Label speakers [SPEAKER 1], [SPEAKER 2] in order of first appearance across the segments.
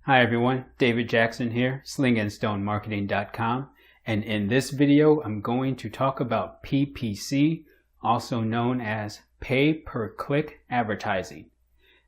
[SPEAKER 1] Hi everyone, David Jackson here, slingandstonemarketing.com, and in this video I'm going to talk about PPC, also known as pay-per-click advertising.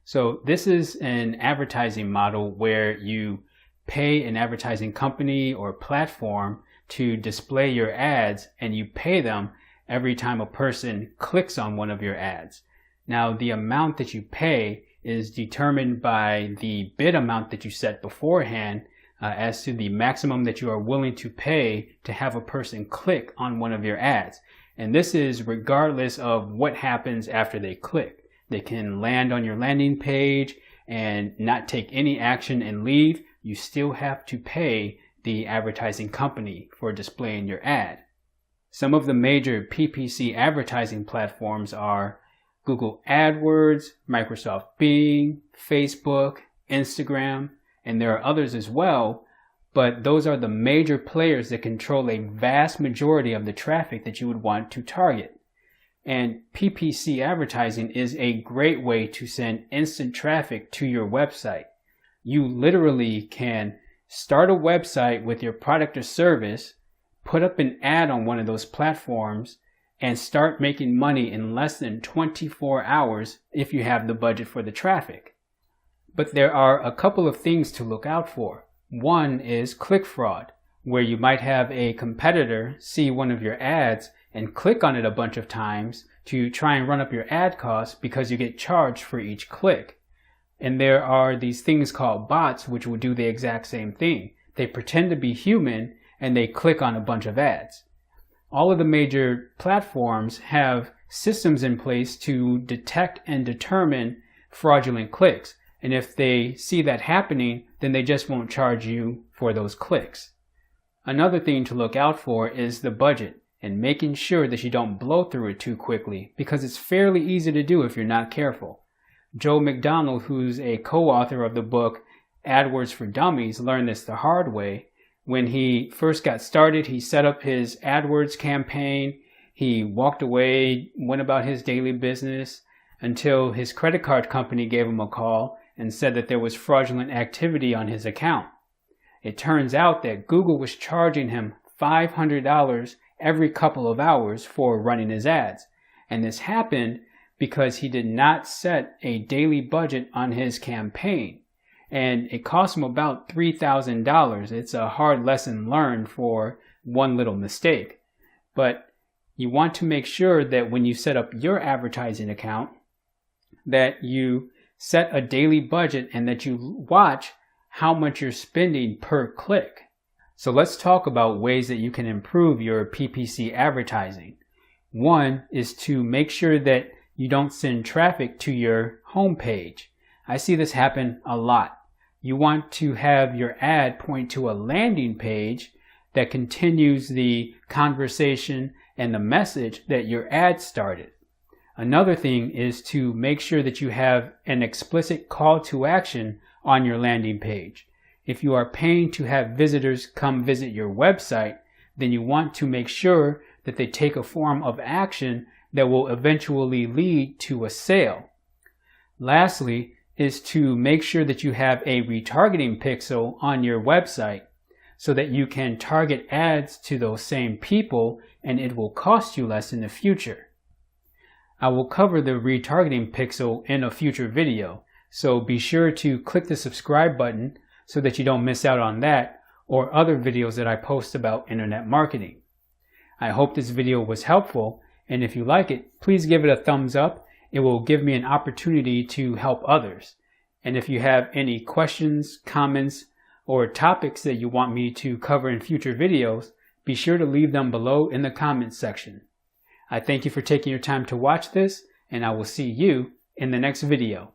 [SPEAKER 1] So this is an advertising model where you pay an advertising company or platform to display your ads, and you pay them every time a person clicks on one of your ads. Now the amount that you pay is determined by the bid amount that you set beforehand as to the maximum that you are willing to pay to have a person click on one of your ads. And this is regardless of what happens after they click. They can land on your landing page and not take any action and leave. You still have to pay the advertising company for displaying your ad. Some of the major PPC advertising platforms are Google AdWords, Microsoft Bing, Facebook, Instagram, and there are others as well, but those are the major players that control a vast majority of the traffic that you would want to target. And PPC advertising is a great way to send instant traffic to your website. You literally can start a website with your product or service, put up an ad on one of those platforms, and start making money in less than 24 hours if you have the budget for the traffic. But there are a couple of things to look out for. One is click fraud, where you might have a competitor see one of your ads and click on it a bunch of times to try and run up your ad costs because you get charged for each click. And there are these things called bots which will do the exact same thing. They pretend to be human and they click on a bunch of ads. All of the major platforms have systems in place to detect and determine fraudulent clicks. And if they see that happening, then they just won't charge you for those clicks. Another thing to look out for is the budget and making sure that you don't blow through it too quickly, because it's fairly easy to do if you're not careful. Joe McDonald, who's a co-author of the book AdWords for Dummies, learned this the hard way. When he first got started, he set up his AdWords campaign. He walked away, went about his daily business until his credit card company gave him a call and said that there was fraudulent activity on his account. It turns out that Google was charging him $500 every couple of hours for running his ads. And this happened because he did not set a daily budget on his campaign. And it cost him about $3,000. It's a hard lesson learned for one little mistake. But you want to make sure that when you set up your advertising account, that you set a daily budget and that you watch how much you're spending per click. So let's talk about ways that you can improve your PPC advertising. One is to make sure that you don't send traffic to your home page. I see this happen a lot. You want to have your ad point to a landing page that continues the conversation and the message that your ad started. Another thing is to make sure that you have an explicit call to action on your landing page. If you are paying to have visitors come visit your website, then you want to make sure that they take a form of action that will eventually lead to a sale. Lastly, is to make sure that you have a retargeting pixel on your website so that you can target ads to those same people and it will cost you less in the future. I will cover the retargeting pixel in a future video, so be sure to click the subscribe button so that you don't miss out on that or other videos that I post about internet marketing. I hope this video was helpful, and if you like it, please give it a thumbs up. It will give me an opportunity to help others. And if you have any questions, comments, or topics that you want me to cover in future videos, be sure to leave them below in the comments section. I thank you for taking your time to watch this, and I will see you in the next video.